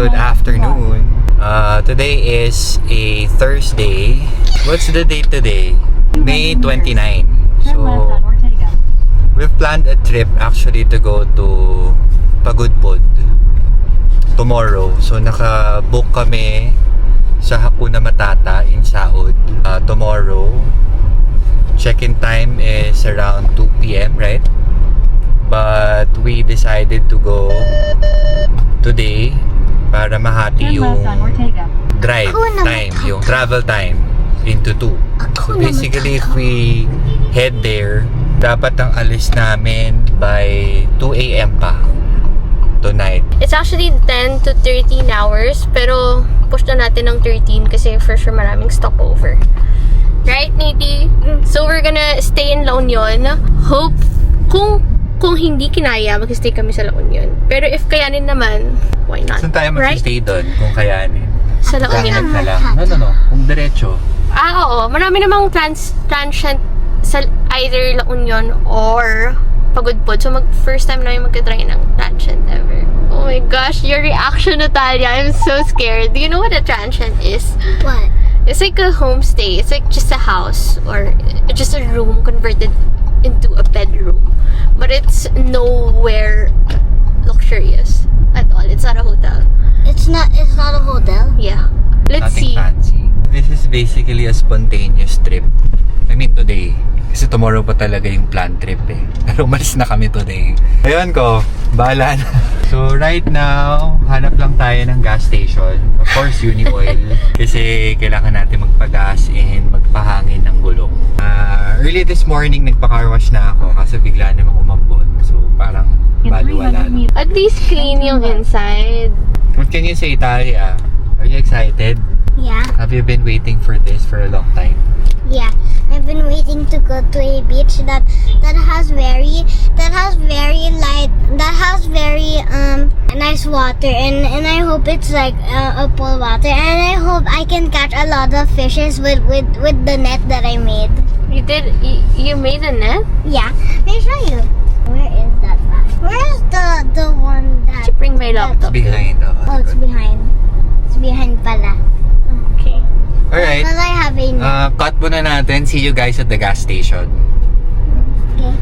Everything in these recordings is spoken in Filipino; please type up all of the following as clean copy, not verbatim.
Good afternoon. Today is a Thursday. What's the date today? May 29. So, we've planned a trip actually to go to Pagudpud tomorrow. So, naka-book kami sa Hakuna Matata in Saud tomorrow. Check-in time is around 2 p.m., right? But we decided to go today para mahati yung drive time, yung travel time into 2. So basically, if we head there, dapat ang alis namin by 2 a.m. pa tonight. It's actually 10 to 13 hours, pero push na natin ng 13 kasi for sure maraming stopover. Right, Niti? So we're gonna stay in La Union. Hope, kung hindi kinaya, mag-stay kami sa La Union. Pero if kayanin naman, why not? Saan tayo mag-stay doon kung kayanin? Sa La Union. Na lang. No. Kung diretso. Oo. Marami namang transient sa either La Union or Pagudpud. So, first time namin mag-try ng transient ever. Oh my gosh, your reaction, Natalia. I'm so scared. Do you know what a transient is? What? It's like a homestay. It's like just a house or just a room converted into a bedroom. But it's nowhere luxurious at all. It's not a hotel. It's not a hotel. Yeah. Let's Nothing see. fancy. This is basically a spontaneous trip. I mean today. Kasi tomorrow pa talaga yung planned trip eh. Pero umalis na kami today. Ayun ko, bahala na. So right now, hanap lang tayo ng gas station. Of course, Uni Oil. Kasi kailangan natin magpagas and magpahangin ng gulong. Early this morning, nagpa-car wash na ako kasi bigla namang umambon. So parang baliwala na. At least clean yung inside. What can you say, Talia? Are you excited? Yeah. Have you been waiting for this for a long time? Yeah. I've been waiting to go to a beach that has very nice water and I hope it's like a pool water and I hope I can catch a lot of fishes with the net that I made. You did? You made a net? Yeah. Let me show you. Where is that bag? Where's the one that? Should bring my laptop. Behind. Oh, it's behind. It's behind pala. Okay. Alright. Because I have a net. Cut muna natin. See you guys at the gas station. Okay.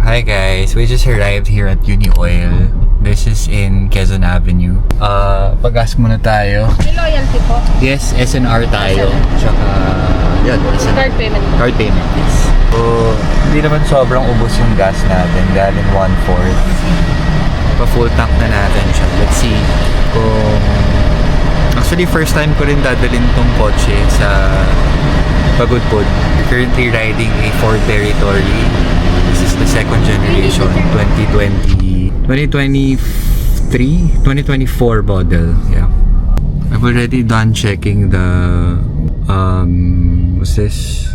Hi guys. We just arrived here at Uni Oil. This is in Quezon Avenue. Pag-gas muna tayo. May loyalty po. Yes, SNR tayo. Tsaka, yun, SNR. Card payment. Card payment, yes. So, hindi naman sobrang ubos yung gas natin. Galing 1/4. Pa-full tank na natin siya. Let's see kung... Actually, first time ko rin dadalhin tong kotse sa Pagudpud. Currently riding a Ford Territory. This is the second generation, 2024 model. Yeah. I've already done checking the what's this?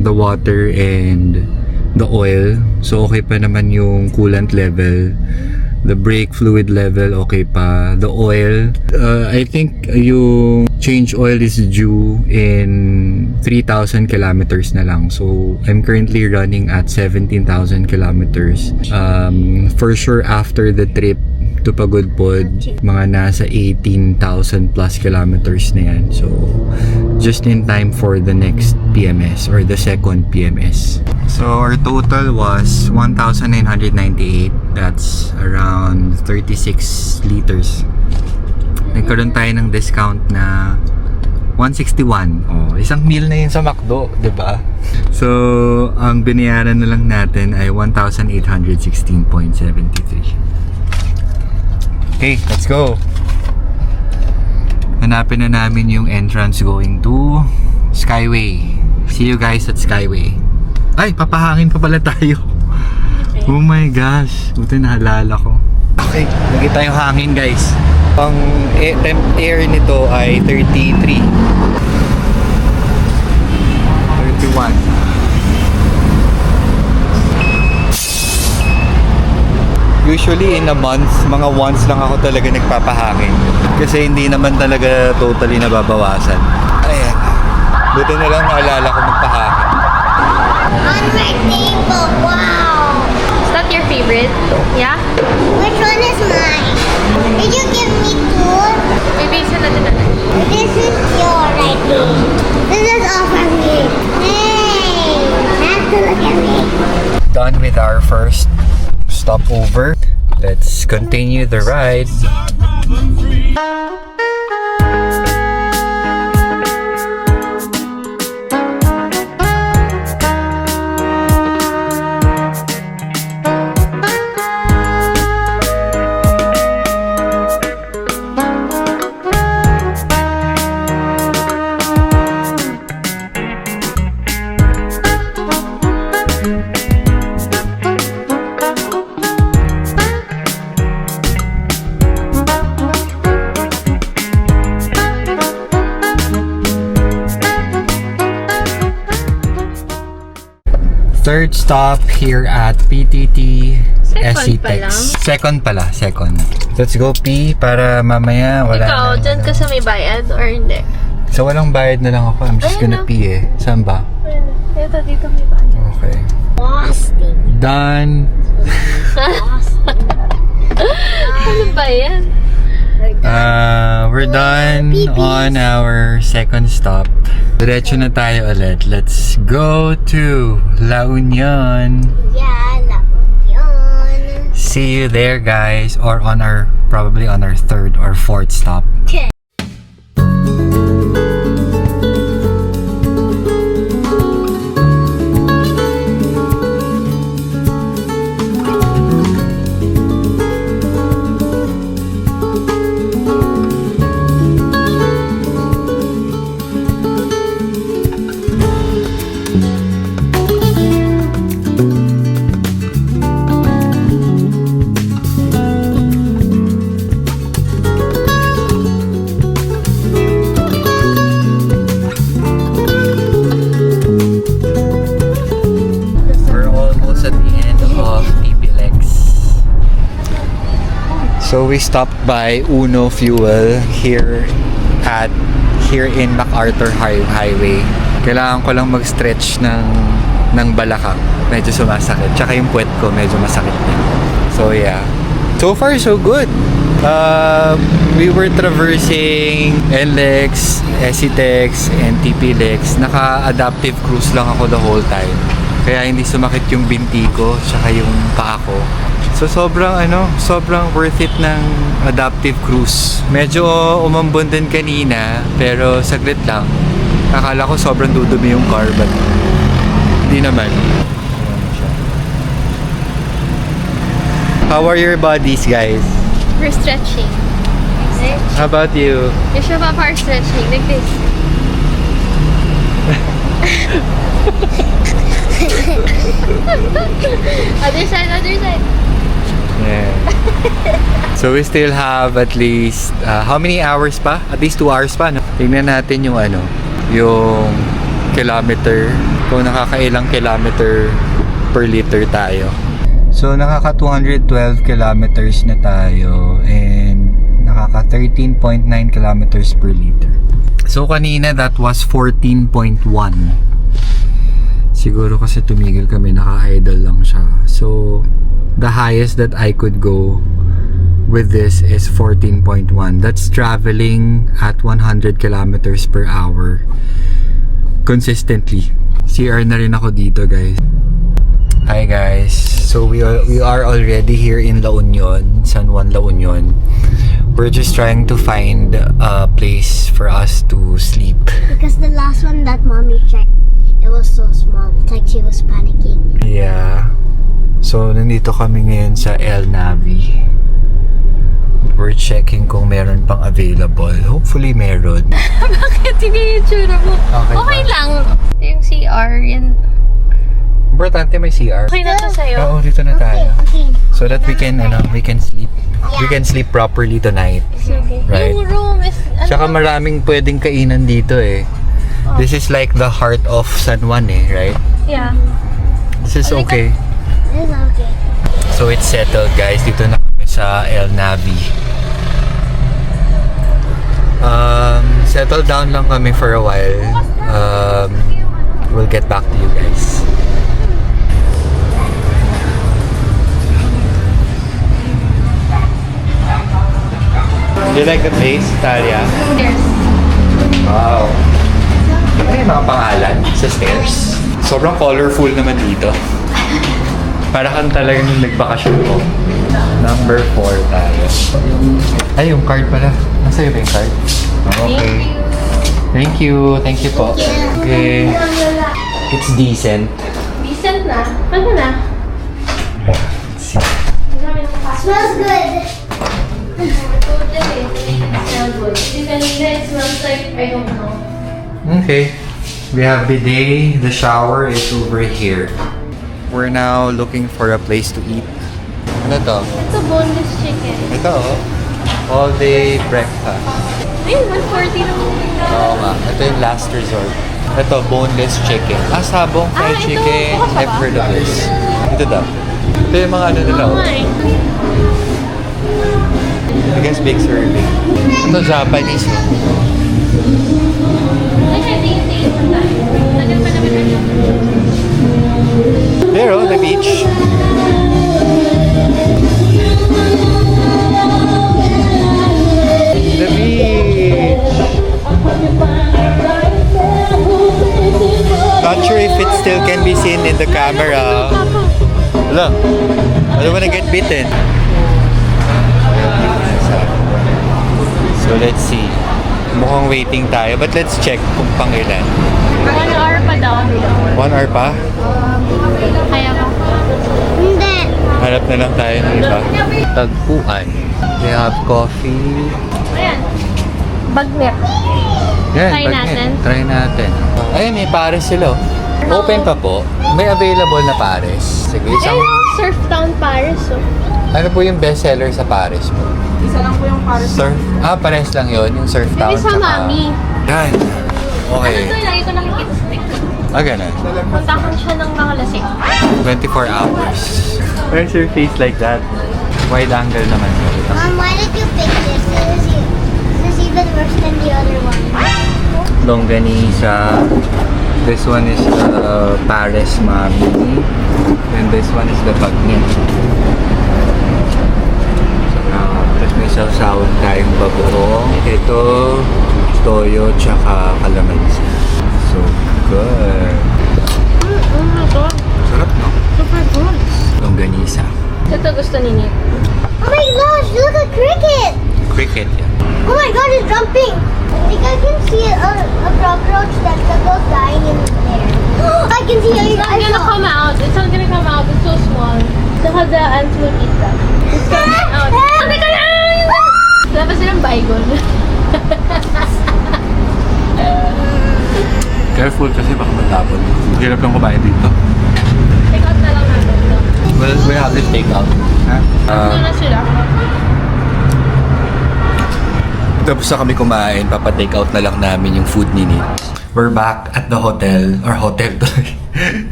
The water and the oil. So okay pa naman yung coolant level. The brake fluid level, okay pa. The oil, I think yung change oil is due in 3,000 kilometers na lang. So, I'm currently running at 17,000 kilometers. For sure, after the trip to Pagudpud, mga nasa 18,000 plus kilometers na yan. So, just in time for the next PMS or the second PMS. So, our total was 1,998. That's around 36 liters. Nagkaroon tayo ng discount na 161. Oh, isang meal na yun sa McDo, 'di ba? So, ang binayaran na lang natin ay 1,816.73. Okay, let's go. Hanapin na namin yung entrance going to Skyway. See you guys at Skyway. Ay, papahangin pa pala tayo. Oh my gosh. Buti naalala ko. Okay, lagi tayong hangin guys. Ang temp air nito ay 33. 31. Usually in a month, mga once lang ako talaga nagpapahangin. Kasi hindi naman talaga totally nababawasan. Ayan. Buti na lang naalala ko magpahangin. On my table, wow! Is that your favorite? Yeah? Which one is mine? Did you give me two? done with our first stopover. Let's continue the ride. Third stop here at PTT Second pa lang? Second pala, second. Let's go P para mamaya wala Ikaw, na. dyan ka sa may bayad or hindi? So walang bayad na lang ako. I'm just Ayun gonna na. pee eh. Saan ba? Ito, dito may bayad. Okay. Boston. Done. Ano ba yan? We're done on our second stop. Diretso na tayo ulit. Let's go to La Union. Yeah, La Union. See you there, guys, or on our probably on our third or fourth stop. Okay. We're almost at the end of TPLX. So we stopped by Uno Fuel here in MacArthur Highway. Kailangan ko lang mag-stretch ng balakang. Medyo sumasakit. Tsaka yung puwet ko medyo masakit din. So yeah. So far so good. We were traversing NLEX, SCTEX, and TPLX. Naka-adaptive cruise lang ako the whole time. Kaya hindi sumakit yung binti ko, tsaka yung paa ko. So sobrang worth it ng adaptive cruise. Medyo umambon din kanina, pero saglit lang. Akala ko sobrang dudumi yung car, but hindi naman. How are your bodies, guys? We're stretching. How about you? You should have our stretching like this. Other side. Yeah. So we still have at least how many hours pa? At least 2 hours pa, no? Tingnan natin yung yung kilometer, kung nakakailang kilometer per liter tayo. So nakaka 212 kilometers na tayo and nakaka 13.9 kilometers per liter. So kanina that was 14.1. Siguro kasi tumigil kami, naka-idle lang siya. So the highest that I could go with this is 14.1. That's traveling at 100 kilometers per hour consistently. CR na rin ako dito, guys. Hi guys. So we are already here in La Union, San Juan, La Union. We're just trying to find a place for us to sleep. Because the last one that mommy checked, it was so small. It's like she was panicking. Yeah. So nandito kami ngayon sa El Navi. We're checking kung meron pang available. Hopefully meron. Bakit hindi yung tsura mo? Okay ba? lang. Yung CR, yan. Importante may CR. Okay na to sa'yo. Oo, dito na tayo. Okay. So that we can sleep. We can sleep properly tonight. Sige. Right. Yung room is, Tsaka maraming pwedeng kainan dito eh. This is like the heart of San Juan eh, right? Yeah. This is okay. It's okay. So it's settled, guys. Dito na kami sa El Navi. Settle down lang kami for a while. We'll get back to you guys. Do you like the place, Talia? Yes. Wow. Ano yung mga pangalan sa stairs? Sobrang colorful naman dito. Para kang talagang nagbakasyon ko. Number 4 tayo. Ay, yung card pala. Nasa iyo ba yung card? Okay. Thank you. Thank you po. Okay. It's decent. Decent na. Ano na? Smells good. It smells like, I don't know. Okay. We have bidet. The shower is over here. We're now looking for a place to eat. Ano to? It's a boneless chicken. Ito oh. All day breakfast. Ayun, 140 lang. Oo nga. Ito yung last resort. Ito, boneless chicken. Sabong fried ito. chicken. Bukas pa I've ba? heard of this. Ito daw. Ito yung mga ano nila. Oo Oh. nga eh. I guess big serving. Ito Japanese. Oh. Nag-taste na tayo. Tagal pa naman na yun. There oh, the beach. The beach. Not sure if it still can be seen in the camera. Hello. I don't wanna get bitten. So let's see. Mukhang waiting tayo, but let's check kung pang ilan. 1 hour pa daw. 1 hour pa? Kaya ba? Hindi. Hanap na lang tayo ng iba. Tagpuan. They have coffee. Ayan. Bagnet. Yan, Try bagnet. natin. Try natin. Ayun, may pares sila. Open pa po. May available na pares. Sige, isang... Surf Town Paris. Oh. Ano po yung best seller sa Paris po? Isa lang po yung Paris. Surf? Pares lang yon yung Surf Town. Maybe sa Mami. Yan. Okay. Ano to? Lagi ko nakikita sa TikTok. Ganun. Puntahan siya ng mga lasing. 24 hours. Where's your face like that? Wide angle naman. Mom, why did you pick this? This is even worse than the other one. Longganisa. This one is the Paris Mami. And this one is the Bagnet. Tapos may sawsawan tayong bagoong. Ito, toyo, tsaka calamansi. So good. Oh my God. Sarap, no? Super good. Longganisa. Ito gusto ni Nick. Oh my gosh, look at cricket! Cricket yan. Oh my god, it's jumping! I think I can see a cockroach that's about dying in there. I can see It's not gonna come out. It's not gonna come out. It's so small. Saka the ants will eat that. It's coming out. Sabi ka na! Dapat silang baygon. Careful kasi baka matapon. Hirap lang kumain dito. Take out na lang natin. No? Well, we have this take out. Ano na sila? Tapos na kami kumain, papa-take out na lang namin yung food ni Nit. We're back at the hotel, or hotel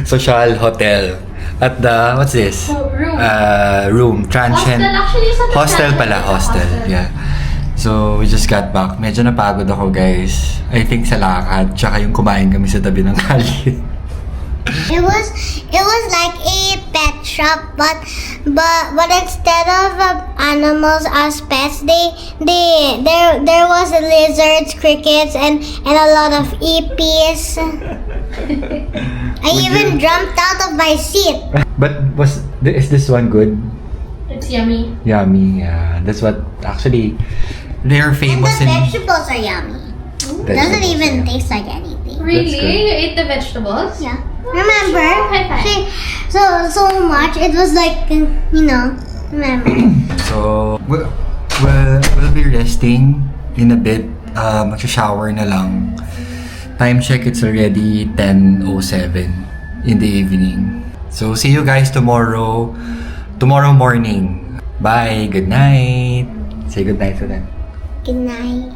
social hotel. At the, what's this? Room. Room, transient. Hostel, actually, sa Hostel pala, hostel. Yeah. So, we just got back. Medyo napagod ako, guys. I think sa lakad, tsaka yung kumain kami sa tabi ng kali. It was like a pet shop, but instead of animals as pets, there was lizards, crickets, and a lot of EPs. I even jumped out of my seat. But is this one good? It's yummy. Yummy, yeah. That's what, actually, they're And famous the in... vegetables are yummy. Doesn't even taste like anything. Really? good. You ate the vegetables? Yeah. Remember? High five. So much. It was like, remember. So, we'll be resting in a bit. Mag-shower na lang. Time check, it's already 10:07 in the evening. So, see you guys tomorrow morning. Bye. Good night. Say good night to them. Good night.